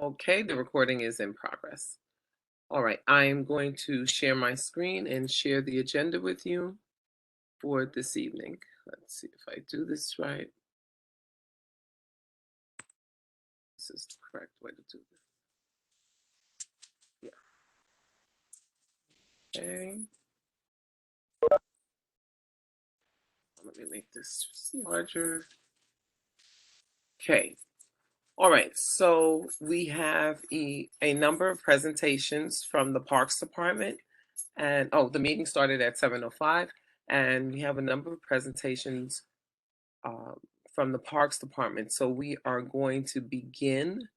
Okay, the recording is in progress. All right, I am going to share my screen and share the agenda with you for this evening. Let's see if I do this right. This is the correct way to do this. Yeah. Okay. Let me make this larger. Okay. All right, so we have a number of presentations from the Parks Department. And the meeting started at 7:05, and we have a number of presentations um, from the Parks Department. So we are going to begin.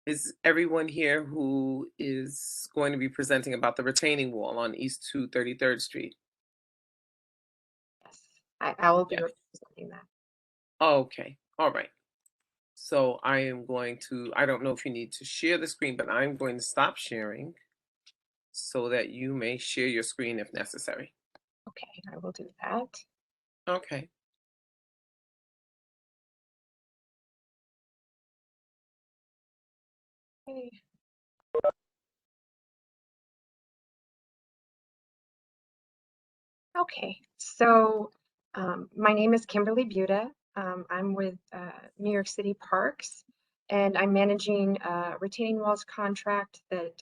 Is everyone here who is going to be presenting about the retaining wall on East 233rd Street? Yes, I will be Yes. representing that. Okay. All right. So I am going to, I don't know if you need to share the screen, but I'm going to stop sharing so that you may share your screen if necessary. Okay, I will do that. Okay. Okay. Okay, so my name is Kimberly Buda. I'm with New York City Parks, and I'm managing a retaining walls contract that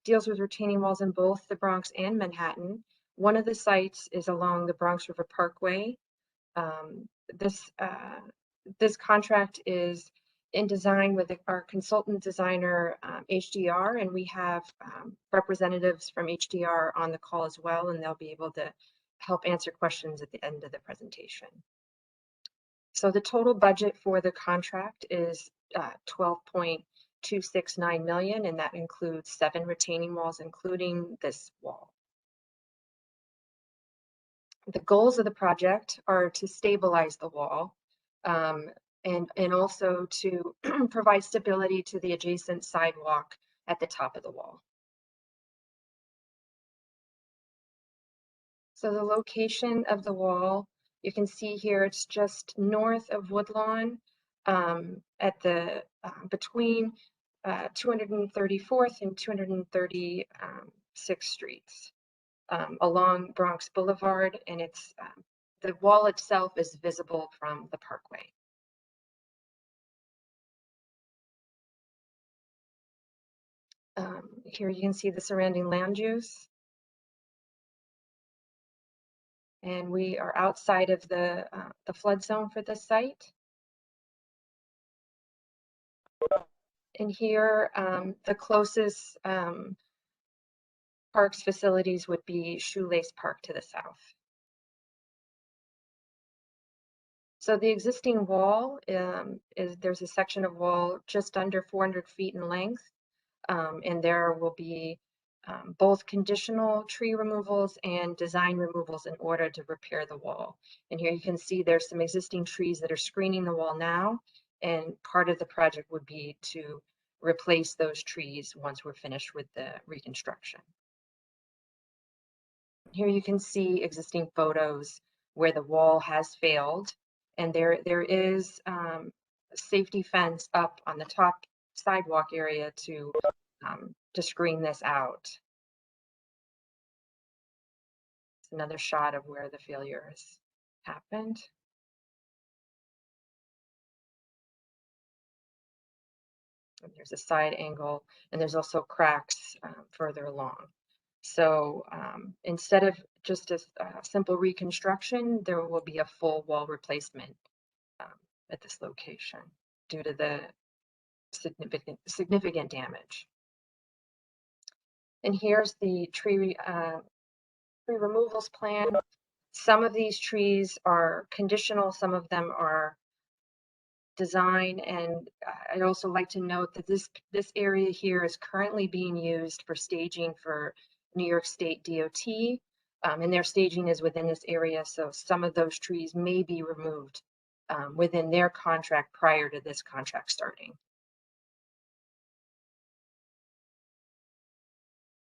deals with retaining walls in both the Bronx and Manhattan. One of the sites is along the Bronx River Parkway. Um, this this contract is in design with our consultant designer, HDR, and we have representatives from HDR on the call as well, and they'll be able to help answer questions at the end of the presentation. So the total budget for the contract is 12.269 million, and that includes 7 retaining walls, including this wall. The goals of the project are to stabilize the wall, and also to provide stability to the adjacent sidewalk at the top of the wall. So the location of the wall, you can see here, it's just north of Woodlawn, at the between 234th and 236th Streets, along Bronx Boulevard, and it's the wall itself is visible from the Parkway. Here you can see the surrounding land use. And we are outside of the flood zone for this site. And here, the closest parks facilities would be Shoelace Park to the south. So the existing wall there's a section of wall just under 400 feet in length, and there will be both conditional tree removals and design removals in order to repair the wall. And here you can see there's some existing trees that are screening the wall now, and part of the project would be to replace those trees once we're finished with the reconstruction. Here you can see existing photos where the wall has failed, and there is a safety fence up on the top sidewalk area to screen this out. It's another shot of where the failure has happened. And there's a side angle, and there's also cracks further along. So instead of just a simple reconstruction, there will be a full wall replacement at this location due to the significant damage. And here's the tree removals plan. Some of these trees are conditional, some of them are design, and I'd also like to note that this area here is currently being used for staging for New York State DOT, and their staging is within this area, so some of those trees may be removed within their contract prior to this contract starting.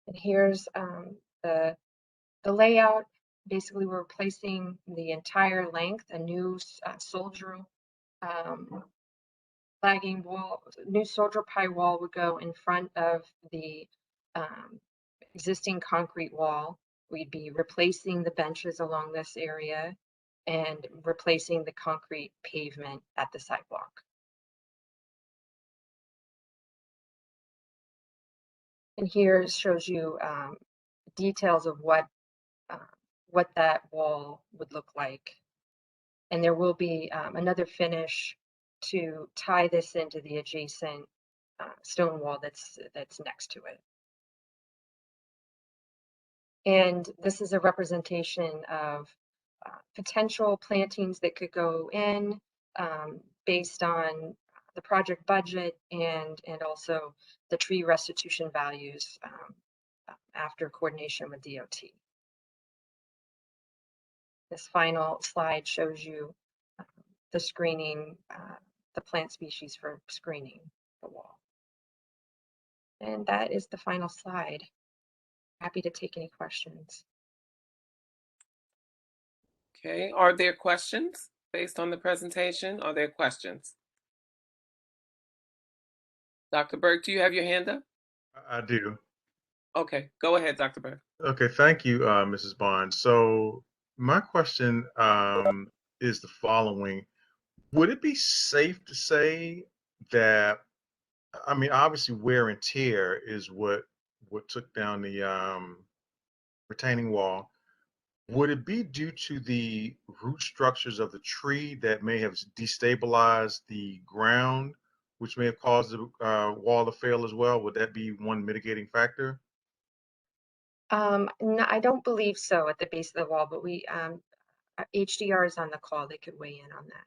And here's the layout. Basically, we're replacing the entire length, a new soldier flagging wall, new soldier pie wall would go in front of the um, existing concrete wall. We'd be replacing the benches along this area and replacing the concrete pavement at the sidewalk. And here shows you details of uh, what that wall would look like. And there will be another finish to tie this into the adjacent stone wall that's next to it. And this is a representation of potential plantings that could go in based on the project budget and also the tree restitution values after coordination with DOT. This final slide shows you the screening, the plant species for screening the wall. And that is the final slide. Happy to take any questions. Okay, are there questions based on the presentation? Are there questions? Dr. Berg, do you have your hand up? I do. Okay, go ahead, Dr. Berg. Okay, thank you, Mrs. Barnes. So my question is the following. Would it be safe to say that, I mean, obviously wear and tear is what took down the retaining wall. Would it be due to the root structures of the tree that may have destabilized the ground, which may have caused the wall to fail as well? Would that be one mitigating factor? No, I don't believe so at the base of the wall, but we HDR is on the call. They could weigh in on that.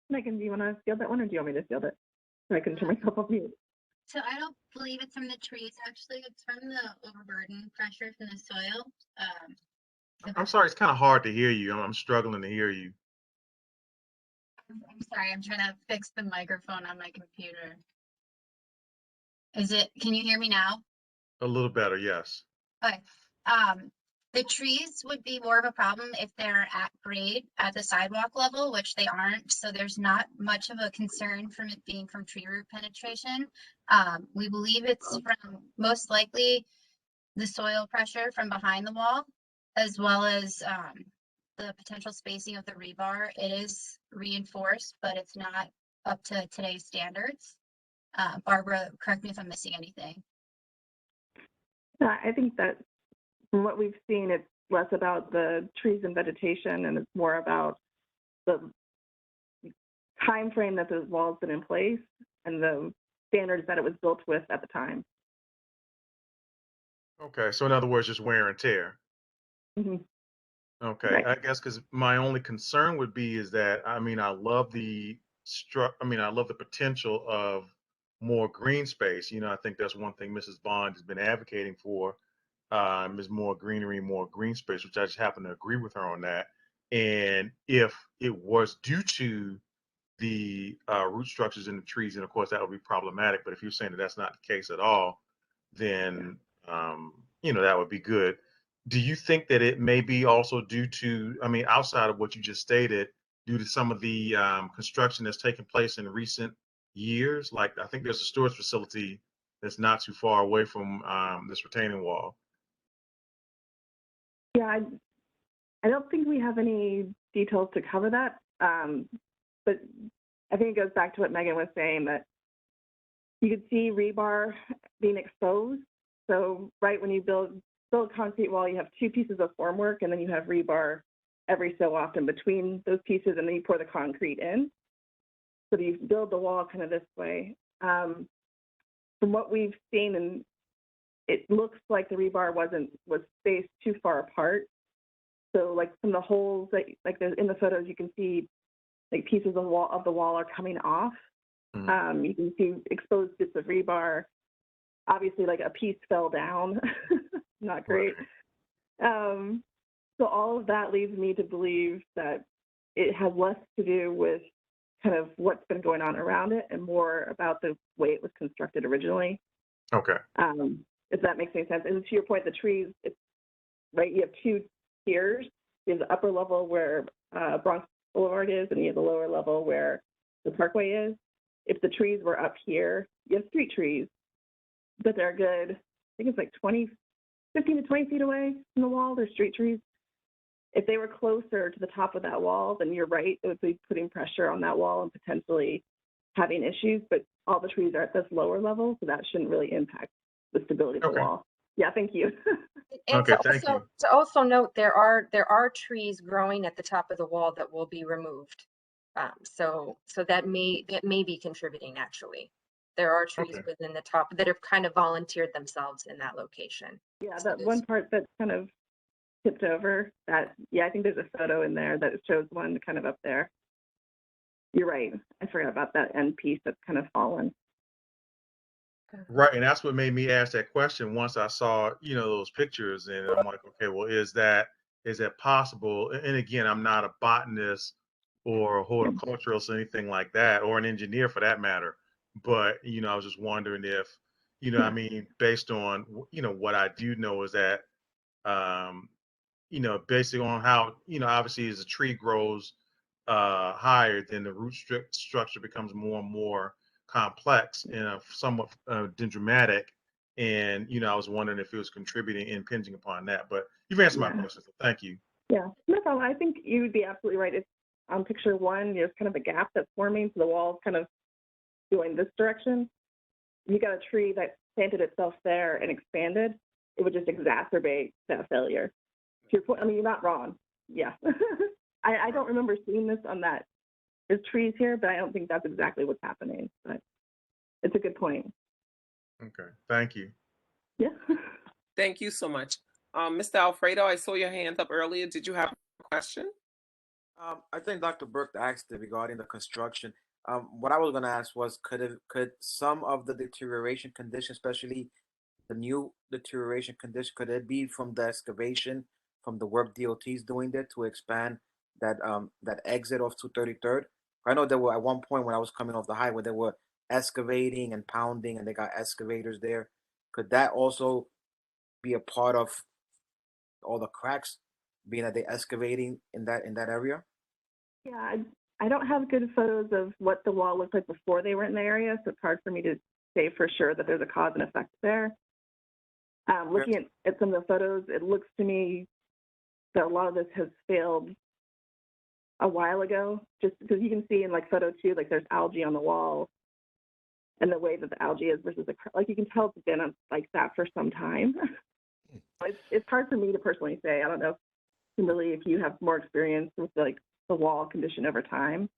Megan, do you want to field that one, or do you want me to field it? So I can turn myself off mute. So I don't believe it's from the trees, actually. It's from the overburden pressure from the soil. I'm sorry, it's kind of hard to hear you. I'm struggling to hear you. I'm sorry, I'm trying to fix the microphone on my computer. Can you hear me now? A little better, yes. Okay. The trees would be more of a problem if they're at grade at the sidewalk level, which they aren't. So there's not much of a concern from it being from tree root penetration. We believe it's from most likely the soil pressure from behind the wall, as well as the potential spacing of the rebar. It is reinforced, but it's not up to today's standards. Barbara, correct me if I'm missing anything. I think that from what we've seen, it's less about the trees and vegetation, and it's more about the time frame that the wall's been in place and the standards that it was built with at the time. Okay, so in other words, just wear and tear. Mm-hmm. Okay, Right. I guess because my only concern would be is that, I mean, I love the I love the potential of more green space. You know, I think that's one thing Mrs. Bond has been advocating for, is more greenery, more green space, which I just happen to agree with her on that. And if it was due to the root structures in the trees, and of course that would be problematic. But if you're saying that that's not the case at all, then you know, that would be good. Do you think that it may be also due to, I mean, outside of what you just stated, due to some of the construction that's taken place in recent years? Like, I think there's a storage facility that's not too far away from this retaining wall. Yeah, I don't think we have any details to cover that, but I think it goes back to what Megan was saying, that you could see rebar being exposed. So right when you build a concrete wall, you have two pieces of formwork, and then you have rebar every so often between those pieces, and then you pour the concrete in. So you build the wall kind of this way. From what we've seen, and it looks like the rebar was spaced too far apart. So like from the holes that like there's in the photos, you can see like pieces of the wall are coming off. You can see exposed bits of rebar. Obviously, like a piece fell down. Not great. Right. So all of that leads me to believe that it has less to do with kind of what's been going on around it and more about the way it was constructed originally. Okay. If that makes any sense. And to your point, the trees, right? You have two tiers. You have the upper level where Bronx Boulevard is, and you have the lower level where the Parkway is. If the trees were up here, you have street trees, but they're good. I think it's like 15 to 20 feet away from the wall. They're street trees. If they were closer to the top of that wall, then you're right. It would be putting pressure on that wall and potentially having issues. But all the trees are at this lower level, so that shouldn't really impact the stability of the Okay. wall. Yeah, thank you. And Okay, thank you. to also note, there are trees growing at the top of the wall that will be removed. So that may be contributing actually. There are trees Okay. within the top that have kind of volunteered themselves in that location. Yeah, So that there's- one part that's kind of tipped over, I think there's a photo in there that shows one kind of up there. You're right. I forgot about that end piece that's kind of fallen. Right, and that's what made me ask that question once I saw, those pictures, and I'm like, okay, well, is that possible? And again, I'm not a botanist or a horticulturalist or anything like that, or an engineer for that matter. But I was just wondering if, I mean, based on what I do know is that, um, based on how obviously as the tree grows higher, then the root structure becomes more and more complex and somewhat dramatic. And I was wondering if it was contributing, impinging upon that. But you've answered my question, so thank you. Yeah, no problem. I think you would be absolutely right. It's on picture one, there's kind of a gap that's forming, so the wall's kind of going this direction. You got a tree that planted itself there and expanded, it would just exacerbate that failure. To your point, I mean, you're not wrong. Yeah. I don't remember seeing this on that. There's trees here, but I don't think that's exactly what's happening. But it's a good point. Okay, thank you. Yeah. Thank you so much. Mr. Alfredo, I saw your hand up earlier. Did you have a question? I think Dr. Burke asked it regarding the construction. What I was going to ask was, could some of the deterioration condition, especially the new deterioration condition, could it be from the excavation, from the work DOT is doing there to expand that exit of 233rd? I know there were at one point when I was coming off the highway, they were excavating and pounding, and they got excavators there. Could that also be a part of all the cracks, being that they're excavating in that area? Yeah, I don't have good photos of what the wall looked like before they were in the area, so it's hard for me to say for sure that there's a cause and effect there. Looking at some of the photos, it looks to me that a lot of this has failed a while ago, just because you can see in like photo 2, like there's algae on the wall and the way that the algae is versus like you can tell it's been like that for some time. It's hard for me to personally say. I don't know, Kimberly, if you have more experience with like the wall condition over time.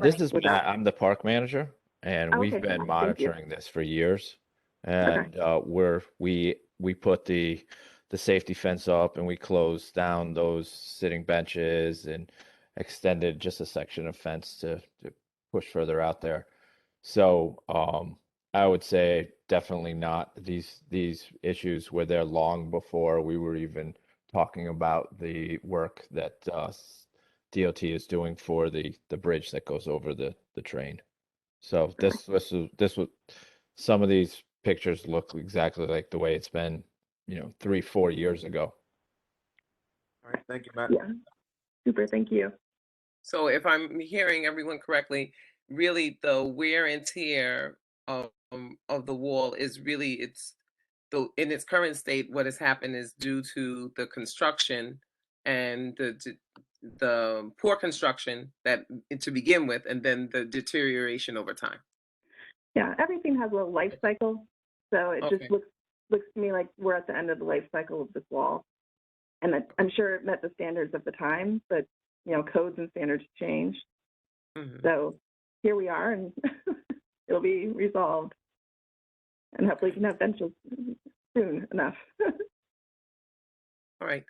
This is Matt. I'm the park manager, and we've Okay, been thank you. monitoring this for years. And we put the safety fence up, and we closed down those sitting benches and extended just a section of fence to push further out there. So I would say definitely not. These issues were there long before we were even talking about the work that DOT is doing for the bridge that goes over the train. So this was some of these pictures look exactly like the way it's been, 3-4 years ago. All right, thank you, Matt. Yeah, super, thank you. So if I'm hearing everyone correctly, really the wear and tear of the wall is really in its current state. What has happened is due to the construction and the poor construction that to begin with, and then the deterioration over time. Yeah, everything has a life cycle, so it Okay. just looks to me like we're at the end of the life cycle of this wall. And I'm sure it met the standards of the time, but codes and standards change. Mhm. So here we are, and it'll be resolved, and hopefully we can have benches soon enough. All right.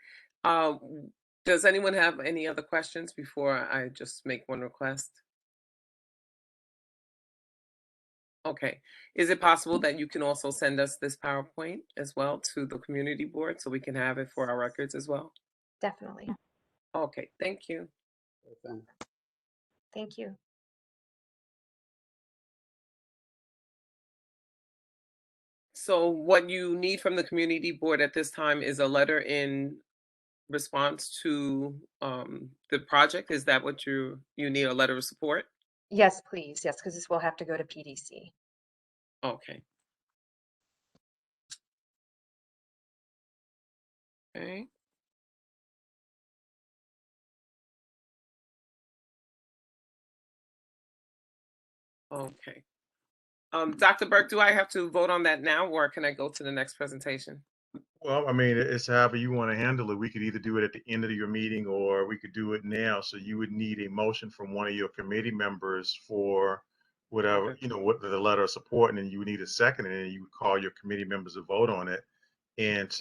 Does anyone have any other questions before I just make one request? Okay. Is it possible that you can also send us this PowerPoint as well to the community board so we can have it for our records as well? Definitely. Okay, thank you. Thank you. So what you need from the community board at this time is a letter in response to the project? Is that what you need, a letter of support? Yes, please. Yes, because this will have to go to PDC. Okay. Okay. Okay. Dr. Burke, do I have to vote on that now, or can I go to the next presentation? Well, I mean, it's however you want to handle it. We could either do it at the end of your meeting or we could do it now. So you would need a motion from one of your committee members for whatever, Okay. what the letter of support, and then you would need a second, and then you would call your committee members to vote on it. And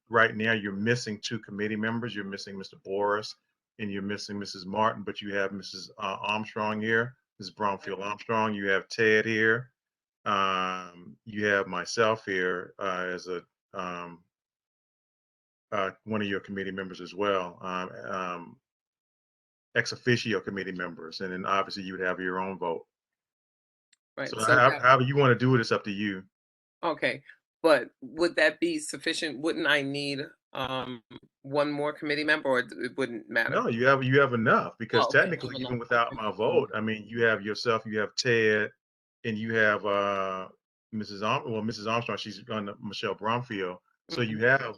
right now, you're missing two committee members. You're missing Mr. Boris and you're missing Mrs. Martin, but you have Mrs. Armstrong here, Mrs. Bromfield Armstrong. You have Ted here. You have myself here as a one of your committee members as well, ex officio committee members, and then obviously you would have your own vote. Right. So So however you want to do it, it's up to you. okay, but would that be sufficient? Wouldn't I need one more committee member, or it wouldn't matter? No, you have enough because Oh, okay. technically, even without my vote, I mean, you have yourself, you have Ted, and you have Mrs. Armstrong. She's on Michelle Bromfield. So you have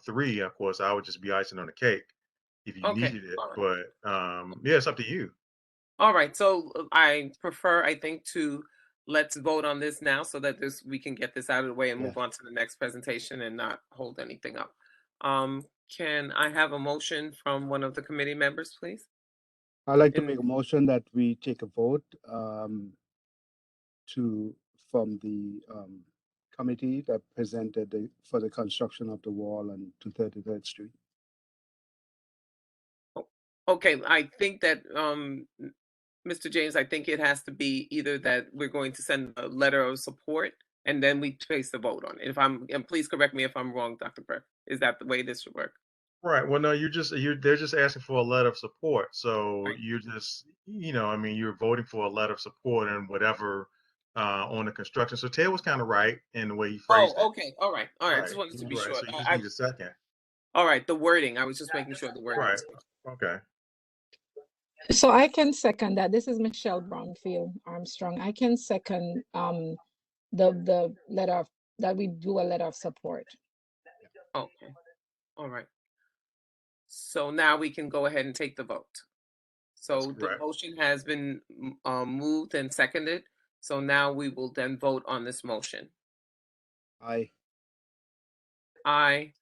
three. Of course, I would just be icing on the cake if you Okay. needed it. All right. But yeah, it's up to you. All right. So I prefer, I think, to let's vote on this now so that we can get this out of the way and move on to the next presentation and not hold anything up. Can I have a motion from one of the committee members, please? I'd like to make a motion that we take a vote from the committee that presented for the construction of the wall on 233rd Street. Okay, I think that Mr. James, I think it has to be either that we're going to send a letter of support and then we place the vote on it. And please correct me if I'm wrong, Dr. Burke. Is that the way this should work? Right. Well, no, they're just asking for a letter of support. So Right. you're just, I mean, you're voting for a letter of support and whatever on the construction. So Ted was kind of right in the way he phrased it. Okay. All right. Right. Just wanted to be Right. sure. So you just need a second. All right. The wording. I was just making sure the wording. Right. Was good. Okay. So I can second that. This is Michelle Bromfield Armstrong. I can second the letter of, that we do a letter of support. Okay. All right. So now we can go ahead and take the vote. So the motion has been moved and seconded. So now we will then vote on this motion. Aye. Aye.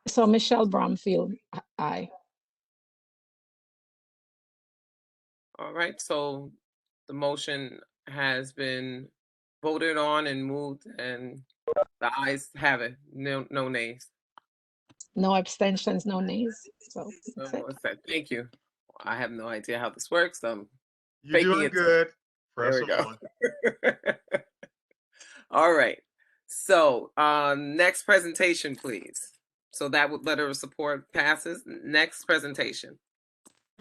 So Michelle Bromfield, aye. All right. So the motion has been voted on and moved, and the ayes have it. No nays. No abstentions, no nays. So that's it. Thank you. I have no idea how this works. You're doing good. There we go. All right. So next presentation, please. So that letter of support passes. Next presentation.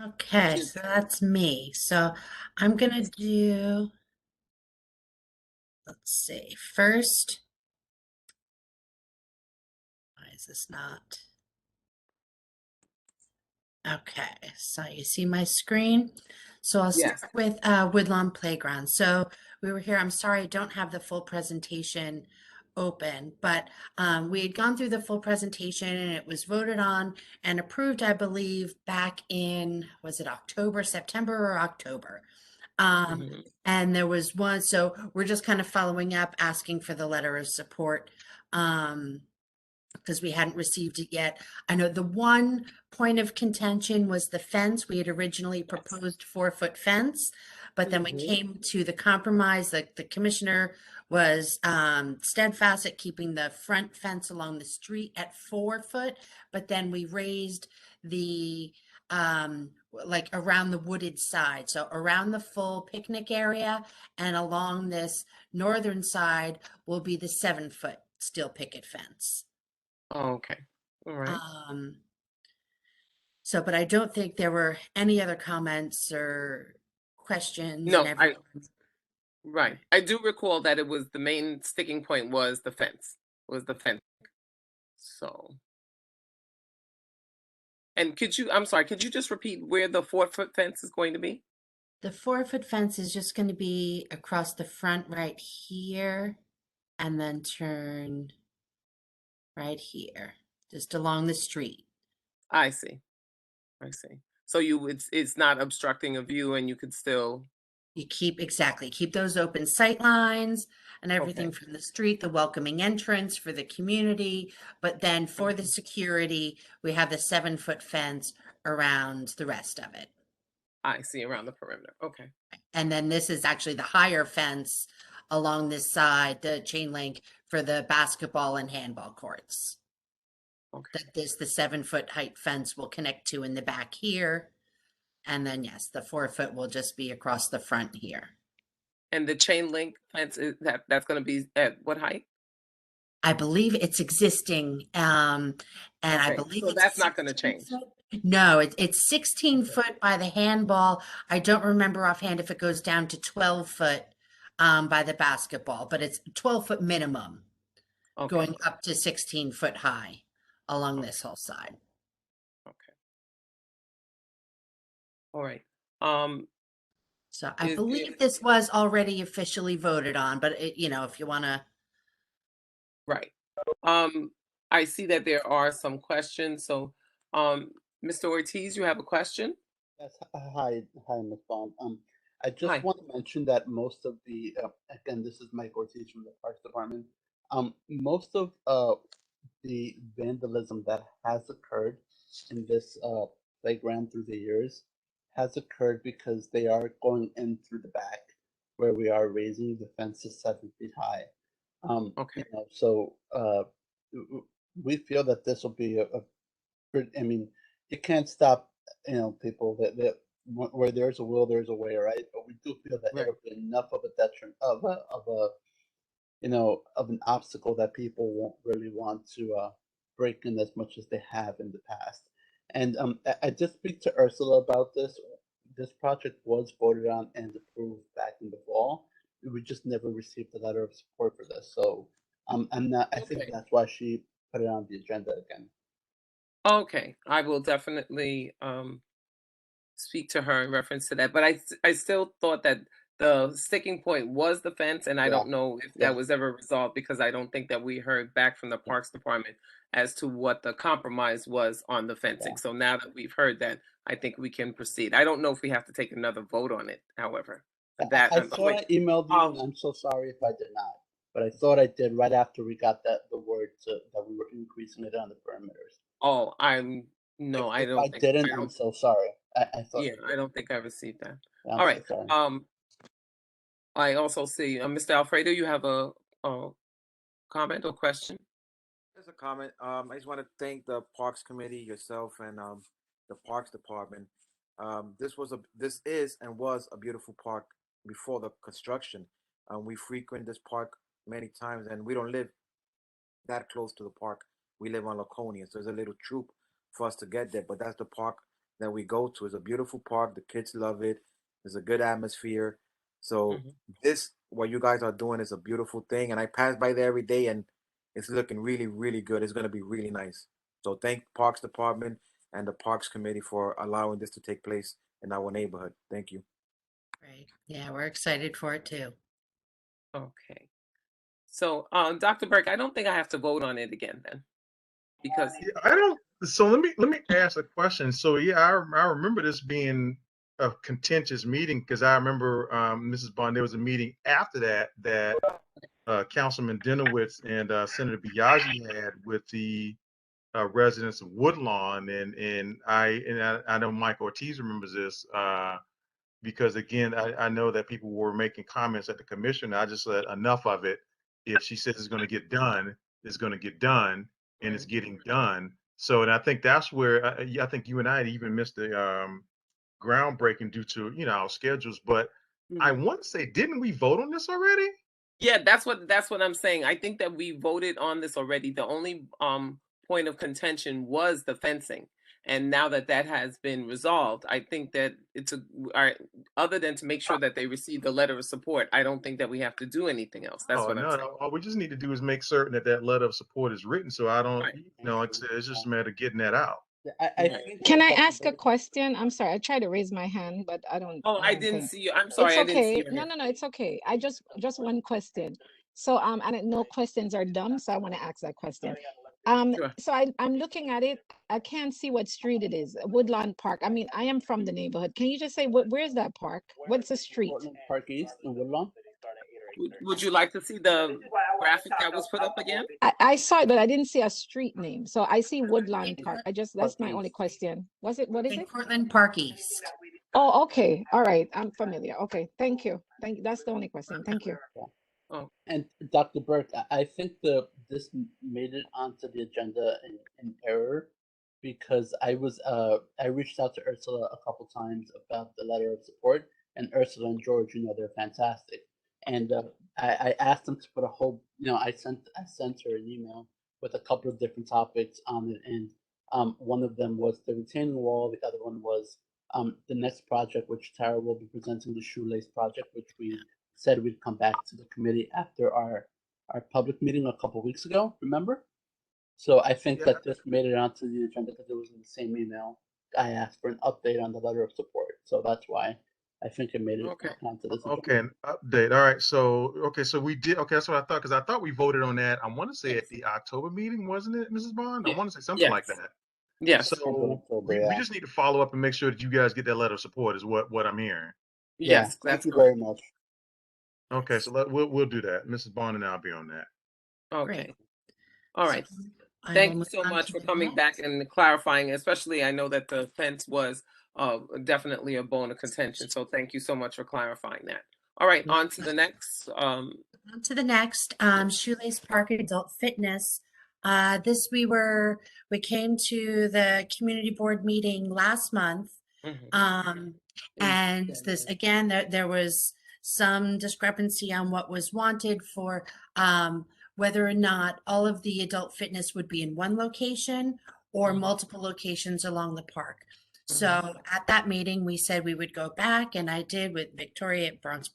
Okay, so that's me. So I'm gonna do, let's see, first, why is this not? Okay, so you see my screen. So I'll start with Woodlawn Playground. So we were here, I'm sorry, I don't have the full presentation open, but we had gone through the full presentation and it was voted on and approved, I believe, back in, was it September or October? And there was one, so we're just kind of following up, asking for the letter of support because we hadn't received it yet. I know the one point of contention was the fence. We had originally proposed 4-foot fence, but then we came to the compromise that the commissioner was steadfast at keeping the front fence along the street at 4 foot, but then we raised the like around the wooded side. So around the full picnic area and along this northern side will be the 7-foot steel picket fence. Oh, okay. All right. So, but I don't think there were any other comments or questions. No, right. I do recall that it was the main sticking point was the fence. So And I'm sorry, could you just repeat where the 4-foot fence is going to be? The 4-foot fence is just going to be across the front right here and then turn right here, just along the street. I see. I see. So it's not obstructing a view and you could still. You keep those open sight lines and everything Okay. from the street, the welcoming entrance for the community. But then for the security, we have the 7-foot fence around the rest of it. I see, around the perimeter. Okay. And then this is actually the higher fence along this side, the chain link for the basketball and handball courts. Okay. That the 7-foot height fence will connect to in the back here. And then, yes, the 4-foot will just be across the front here. And the chain link fence that's going to be at what height? I believe it's existing, and I Okay, believe so it's that's not going to 16 change. foot. No, it's 16 foot by the handball. I don't remember offhand if it goes down to 12 foot by the basketball, but it's 12 foot minimum, Okay. going up to 16 foot high along this whole side. Okay. All right. So I Is believe there, this was already officially voted on, but if you want to. right. I see that there are some questions. So, Mr. Ortiz, you have a question? Yes, hi, Ms. Bond. I just Hi. want to mention that most of the, again, this is Mike Ortiz from the Parks Department. Most of the vandalism that has occurred in this playground through the years has occurred because they are going in through the back where we are raising the fences 7 feet high. Okay. So we feel that this will be I mean, you can't stop, people that where there's a will, there's a way, right? But we do feel that Right. it'll be enough of a detriment of an obstacle that people won't really want to break in as much as they have in the past. And I did speak to Ursula about this. This project was voted on and approved back in the fall. We just never received a letter of support for this. So I think Okay. that's why she put it on the agenda again. Okay. I will definitely speak to her in reference to that. But I still thought that the sticking point was the fence, and I Yeah. don't know if Yeah. that was ever resolved because I don't think that we heard back from the Parks Department as to what the compromise was on the fencing. Yeah. So now that we've heard that, I think we can proceed. I don't know if we have to take another vote on it, however. That I I'm thought wait. I emailed you, and I'm so sorry if I did not. But I thought I did right after we got the word that we were increasing it on the perimeters. Oh, no, I If I don't think didn't, I I'm don't. so sorry. I thought Yeah, you I did. don't think I received that. I'm All so right. sorry. I also see Mr. Alfredo. You have a comment or question? There's a comment. I just want to thank the Parks Committee, yourself, and the Parks Department. This is and was a beautiful park before the construction. We frequent this park many times, and we don't live that close to the park. We live on Laconia, so it's a little troop for us to get there. But that's the park that we go to. It's a beautiful park. The kids love it. There's a good atmosphere. So Mhm. what you guys are doing is a beautiful thing. And I pass by there every day, and it's looking really, really good. It's going to be really nice. So thank Parks Department and the Parks Committee for allowing this to take place in our neighborhood. Thank you. Right. Yeah, we're excited for it too. Okay. So, Dr. Burke, I don't think I have to vote on it again then, because Yeah, I don't. So let me ask a question. So yeah, I remember this being a contentious meeting because I remember Mrs. Bond. There was a meeting after that Councilman Dinowitz and Senator Biaggi had with the residents of Woodlawn, and I know Mike Ortiz remembers this because again I know that people were making comments at the commission. I just said enough of it. If she says it's going to get done, it's going to get done, and it's getting done. So, and I think that's where I think you and I had even missed the groundbreaking due to our schedules. But I Mhm. want to say, didn't we vote on this already? Yeah, that's what I'm saying. I think that we voted on this already. The only point of contention was the fencing. And now that that has been resolved, I think that other than to make sure that they receive the letter of support, I don't think that we have to do anything else. That's Oh what I'm no, saying. no. All we just need to do is make certain that that letter of support is written. So I don't, Right. it's just a matter of getting that out. I Right. think Can I Dr. ask a Burke, question? I'm sorry, I tried to raise my hand, but Oh, I I don't didn't think. see you. I'm It's sorry, I didn't see okay. your No, hand. no, no, it's okay. I just one question. So I don't know, questions are dumb, so I want to ask that question. Sure. So I'm looking at it. I can't see what street it is. Woodlawn Park. I mean, I am from the neighborhood. Can you just say where's that park? What's the street? Portland Park East in Woodlawn. Would you like to see the graphic that was put up again? I saw it, but I didn't see a street name. So I see In Woodlawn Park. Port- That's Park my only East. question. What is in it? Portland Park East. Oh, okay. All right. I'm familiar. Okay. Thank you. That's the only question. Thank you. Oh, And Dr. Burke, I think this made it onto the agenda in error because I reached out to Ursula a couple times about the letter of support, and Ursula and George, they're fantastic. And I asked them to put a whole, I sent her an email with a couple of different topics on it, and one of them was the retaining wall, the other one was the next project, which Tara will be presenting, the shoelace project, which we said we'd come back to the committee after our public meeting a couple weeks ago, remember? So I think Yeah. that this made it onto the agenda because it was in the same email. I asked for an update on the letter of support. So that's why I think it made it okay. onto this agenda. Okay, an update. All right. So we did. Okay, that's what I thought because I thought we voted on that. I want to say Yes. at the October meeting, wasn't it, Mrs. Bond? I Yeah. want to say something like Yes. that. Yes. So we Yeah. just need to follow up and make sure that you guys get that letter of support. Is what I'm hearing. Yeah. Yes. Thank That's you correct. very much. Okay, so we'll do that. Mrs. Bond and I'll be on that. Okay. All right. I will Thank you move so on much to for the coming next. back and clarifying, especially I know that the fence was definitely a bone of contention. So thank you so much for clarifying that. All right, on to the next. On to the next, Shoelace Park Adult Fitness. This we came to the community board meeting last month. Mhm. And this again, there was some discrepancy on what was wanted for whether or not all of the adult fitness would be in one location or Mhm. multiple locations along the park. Mhm. So at that meeting, we said we would go back, and I did with Victoria at Bronx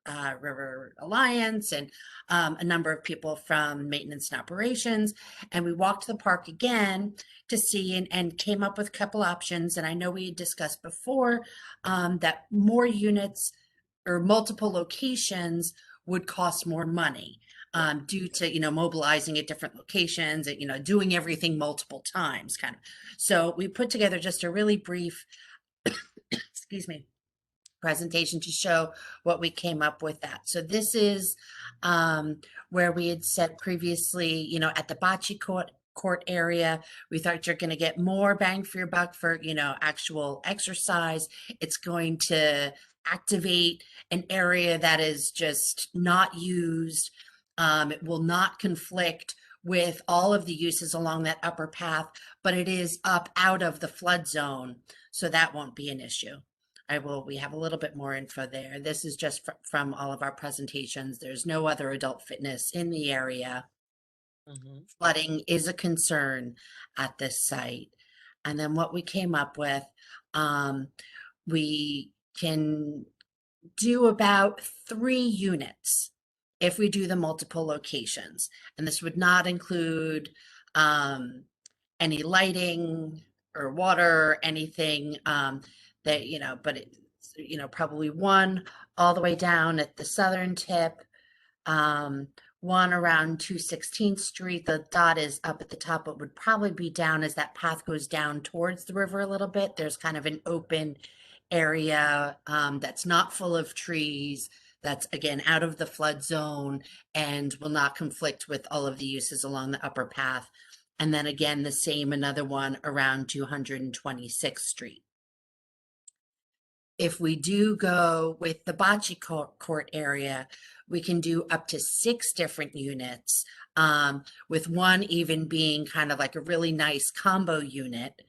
River Alliance and a number of people from maintenance and operations. And we walked the park again to see and came up with a couple options. And I know we had discussed before that more units or multiple locations would cost more money due to, mobilizing at different locations and, doing everything multiple times kind of. So we put together just a really brief, excuse me, presentation to show what we came up with that. So this is where we had said previously, at the bocce court area, we thought you're going to get more bang for your buck for, actual exercise. It's going to activate an area that is just not used. It will not conflict with all of the uses along that upper path, but it is up out of the flood zone. So that won't be an issue. We have a little bit more info there. This is just from all of our presentations. There's no other adult fitness in the area. Mhm. Flooding is a concern at this site. And then what we came up with, we can do about 3 units if we do the multiple locations. And this would not include any lighting or water, anything that, but it's, probably one all the way down at the southern tip, one around 216th Street. The dot is up at the top, but would probably be down as that path goes down towards the river a little bit. There's kind of an open area that's not full of trees, that's again out of the flood zone and will not conflict with all of the uses along the upper path. And then again, the same, another one around 226th Street. If we do go with the bocce court area, we can do up to 6 different units, with one even being kind of like a really nice combo unit.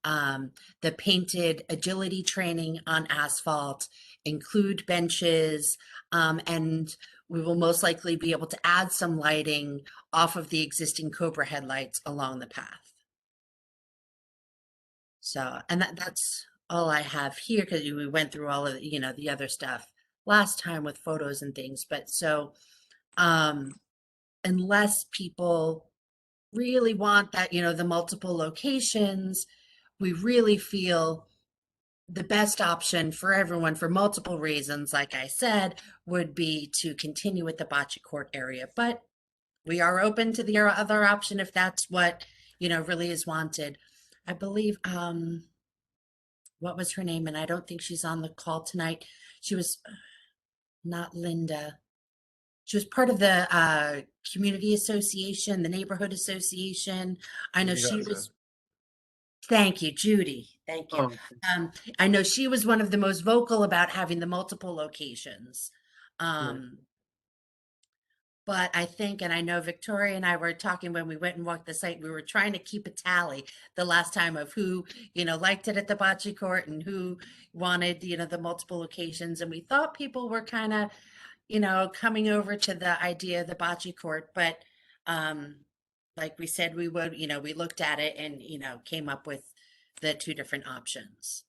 The painted agility training on asphalt, include benches, and we will most likely be able to add some lighting off of the existing Cobra headlights along the path. So, and that's all I have here because we went through all of the other stuff last time with photos and things. But so, unless people really want that, the multiple locations, we really feel the best option for everyone for multiple reasons, like I said, would be to continue with the bocce court area. But we are open to the other option if that's what, really is wanted. I believe, what was her name? And I don't think she's on the call tonight. She was not Linda. She was part of the community association, the neighborhood association. I know she was. Thank you, Judy. Thank you. Oh, I know she was one of the most vocal about having the multiple locations. right. But I think, and I know Victoria and I were talking when we went and walked the site, we were trying to keep a tally the last time of who, liked it at the bocce court and who wanted, the multiple locations. And we thought people were kind of, coming over to the idea of the bocce court. But like we said, we would, we looked at it and, came up with the two different options.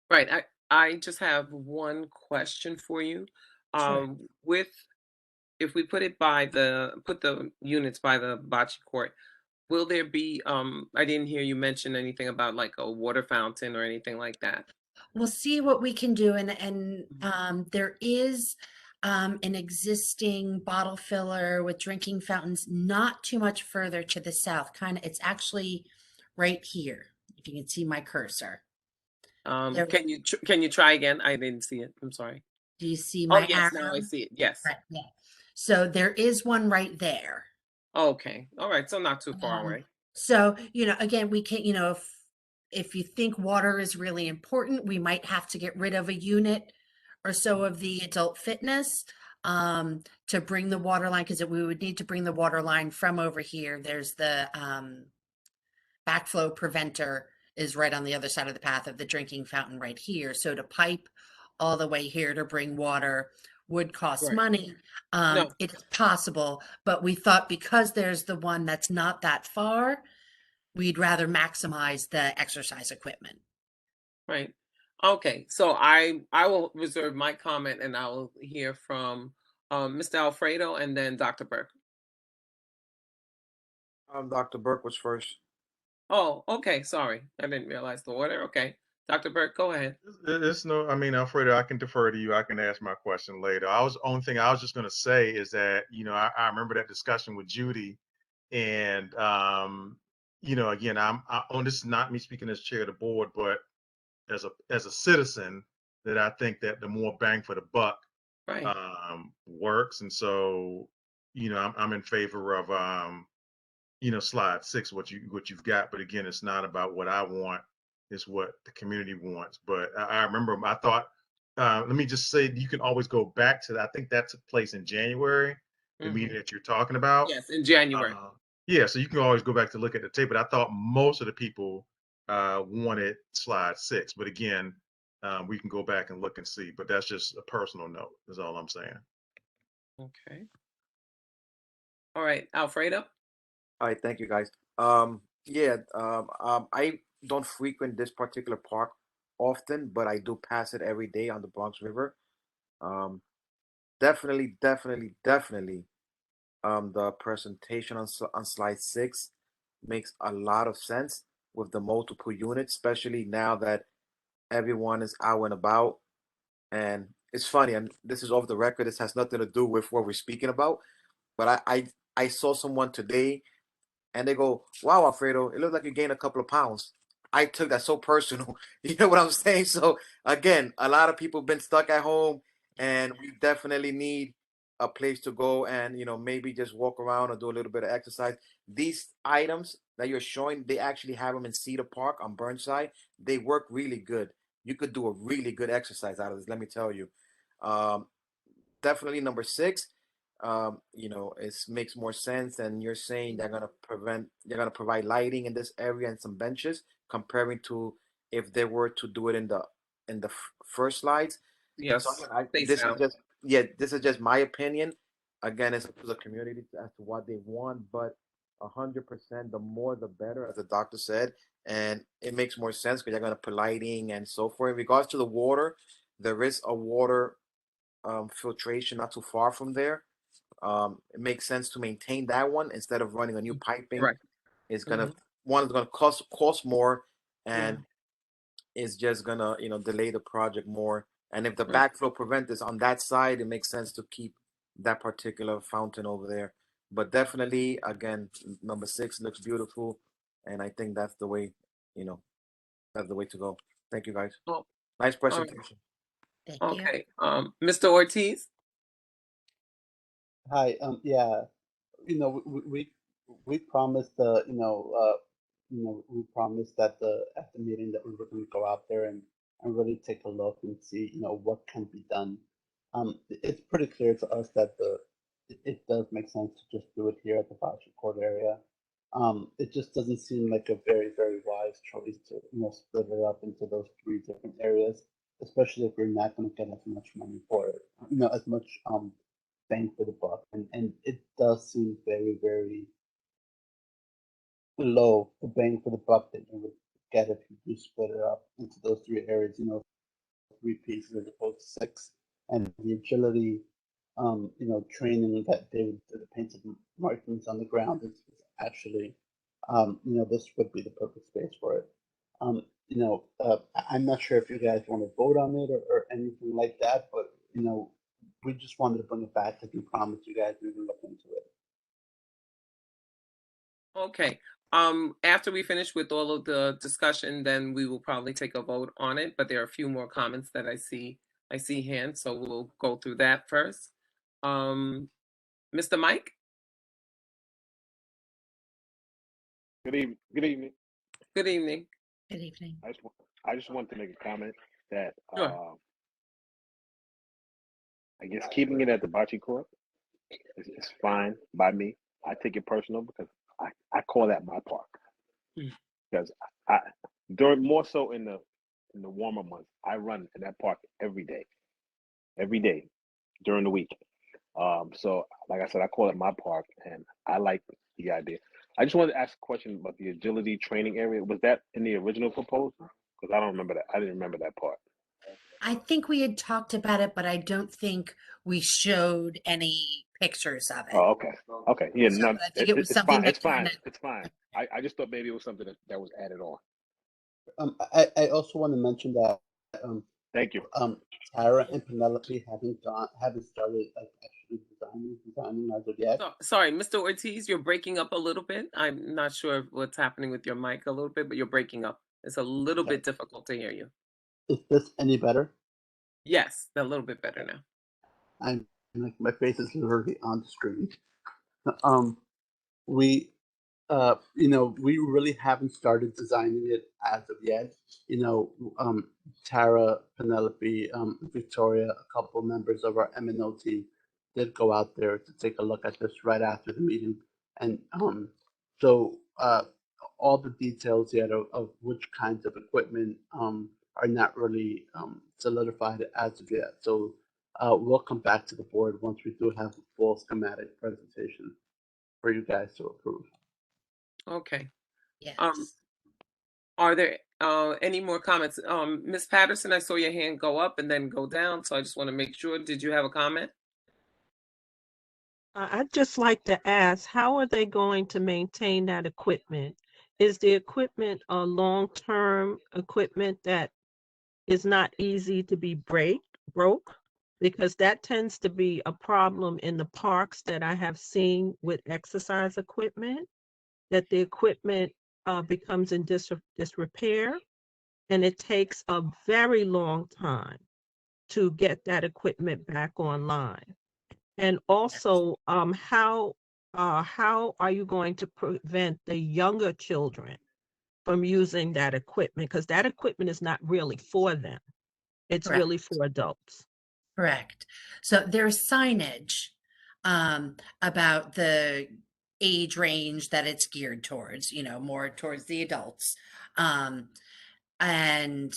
Right. I just have one question for you. Sure. If we put the units by the bocce court, will there be, I didn't hear you mention anything about like a water fountain or anything like that. We'll see what we can do. And there is an existing bottle filler with drinking fountains not too much further to the south. It's actually right here, if you can see my cursor. There, Can you try again? I didn't see it. I'm sorry. do you see Oh, my yes, arrow? now I see it. Yes. Right, yeah. So there is one right there. Okay. All right. So not too far Um, away. So, again, we can, if you think water is really important, we might have to get rid of a unit or so of the adult fitness to bring the water line, because we would need to bring the water line from over here. There's the backflow preventer is right on the other side of the path of the drinking fountain right here. So to pipe all the way here to bring water would cost Right. money. No. It's possible, but we thought because there's the one that's not that far, we'd rather maximize the exercise equipment. Right. Okay. So I will reserve my comment and I will hear from Mr. Alfredo and then Dr. Burke. Dr. Burke was first. Oh, okay. Sorry. I didn't realize the order. Okay. Dr. Burke, go ahead. It's no, I mean, Alfredo, I can defer to you. I can ask my question later. Only thing I was just going to say is that, I remember that discussion with Judy and, again, this is not me speaking as chair of the board, but as a citizen, that I think that the more bang for the buck Right. works. And so, I'm in favor of, slide 6, what you've got. But again, it's not about what I want, it's what the community wants. But I remember, I thought, let me just say, you can always go back to that. I think that took place in January, the meeting that you're talking about. Yes, in January. Yeah, so you can always go back to look at the tape. But I thought most of the people wanted slide 6. But again, we can go back and look and see. But that's just a personal note, is all I'm saying. Okay. All right, Alfredo. All right, thank you guys. I don't frequent this particular park often, but I do pass it every day on the Bronx River. Definitely, the presentation on slide 6 makes a lot of sense with the multiple units, especially now that everyone is out and about. And it's funny, and this is off the record. This has nothing to do with what we're speaking about, but I saw someone today and they go, "Wow, Alfredo, it looks like you gained a couple of pounds." I took that so personal. You know what I'm saying? So again, a lot of people been stuck at home, and we definitely need a place to go and maybe just walk around or do a little bit of exercise. These items that you're showing, they actually have them in Cedar Park on Burnside. They work really good. You could do a really good exercise out of this. Let me tell you. Definitely number 6. It makes more sense, and you're saying they're gonna provide lighting in this area and some benches, comparing to if they were to do it in the first slides. Yes. So again, this is just my opinion. Again, it's up to the community as to what they want, but 100%, the more the better, as the doctor said, and it makes more sense because you're gonna put lighting and so forth. In regards to the water, there is a water filtration not too far from there. It makes sense to maintain that one instead of running a new piping. Right. It's gonna one is gonna cost more, and it's just gonna, delay the project more. And if the Right. backflow prevent is on that side, it makes sense to keep that particular fountain over there. But definitely, again, number 6 looks beautiful, and I think that's the way, that's the way to go. Thank you, guys. Oh, Nice all right. presentation. Thank you. Okay. Mr. Ortiz? Hi. Yeah. We promised we promised that at the meeting that we were going to go out there and really take a look and see what can be done. It's pretty clear to us that it does make sense to just do it here at the Bocce Court area. It just doesn't seem like a very, very wise choice to split it up into those 3 different areas, especially if we're not going to get as much money for it, as much bang for the buck, and it does seem very, very low the bang for the buck that you would get if you do split it up into those 3 areas, 3 pieces as opposed to 6, and the agility, training that they would do the painted markings on the ground is actually, this would be the perfect space for it. I'm not sure if you guys want to vote on it or anything like that, but we just wanted to bring it back because we promised you guys we would look into it. Okay. After we finish with all of the discussion, then we will probably take a vote on it, but there are a few more comments that I see hands, so we'll go through that first. Mr. Mike? Good evening. Good evening. Good evening. Good evening. I just wanted to make a comment that Sure. I guess keeping it at the bocce court is fine by me. I take it personal because I call that my park. Because I during more so in the warmer months, I run in that park every day during the week. So like I said, I call it my park, and I like the idea. I just wanted to ask a question about the agility training area. Was that in the original proposal? Because I don't remember that. I didn't remember that part. I think we had talked about it, but I don't think we showed any pictures of it. Oh, okay. Okay. Yeah, So, no, but I think it was it's something fine. that It's fine. kinda- It's fine. I just thought maybe it was something that was added on. I also want to mention that Thank you. Tara and Penelope haven't started actually designing as of yet. Sorry, Mr. Ortiz, you're breaking up a little bit. I'm not sure what's happening with your mic a little bit, but you're breaking up. It's a little Okay. bit difficult to hear you. Is this any better? Yes, a little bit better now. I'm like my face is literally on the screen. We we really haven't started designing it as of yet. Tara, Penelope, Victoria, a couple members of our M&O team did go out there to take a look at this right after the meeting, and so all the details yet of which kinds of equipment are not really solidified as of yet. So we'll come back to the board once we do have a full schematic presentation for you guys to approve. Okay. Yes. Are there any more comments? Ms. Patterson, I saw your hand go up and then go down, so I just want to make sure. Did you have a comment? I'd just like to ask, how are they going to maintain that equipment? Is the equipment a long-term equipment that is not easy to be broke? Because that tends to be a problem in the parks that I have seen with exercise equipment, that the equipment becomes in disrepair, and it takes a very long time to get that equipment back online. And also, how are you going to prevent the younger children from using that equipment? Because that equipment is not really for them. It's Correct. really for adults. Correct. So there's signage about the age range that it's geared towards, more towards the adults. And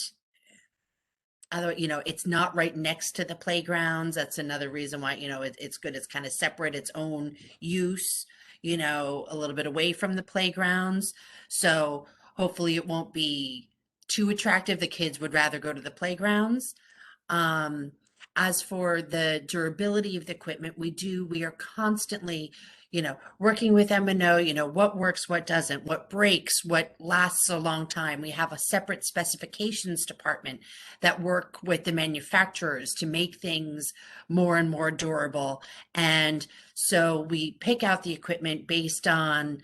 other, it's not right next to the playgrounds. That's another reason why, it's good. It's kind of separate, its own use, a little bit away from the playgrounds. So hopefully it won't be too attractive. The kids would rather go to the playgrounds. As for the durability of the equipment, we are constantly, working with M&O, what works, what doesn't, what breaks, what lasts a long time. We have a separate specifications department that work with the manufacturers to make things more and more durable. And so we pick out the equipment based on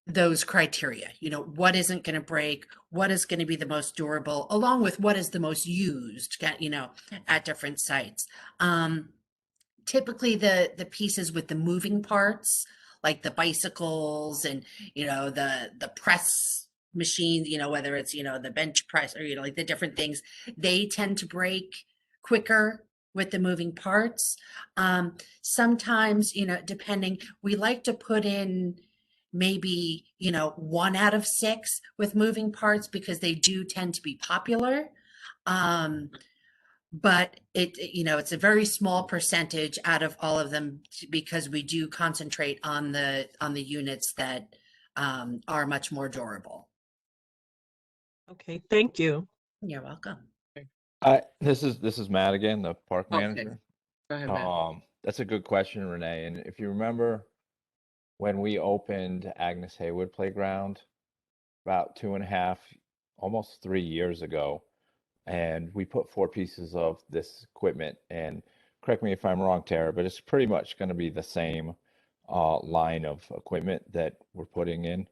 those criteria, what isn't going to break, what is going to be the most durable, along with what is the most used, at different sites. Typically the pieces with the moving parts, like the bicycles and, the press machines, whether it's, the bench press or, like the different things, they tend to break quicker with the moving parts. Sometimes, depending, we like to put in maybe, 1 out of 6 with moving parts because they do tend to be popular. But it's a very small percentage out of all of them because we do concentrate on the units that are much more durable. Okay, thank you. You're welcome. This is Matt again, the park Okay. manager. Go ahead, Matt. That's a good question, Renee. And if you remember when we opened Agnes Haywood Playground about 2.5, almost 3 years ago, and we put 4 pieces of this equipment, and correct me if I'm wrong, Tara, but it's pretty much going to be the same line of equipment that we're putting in.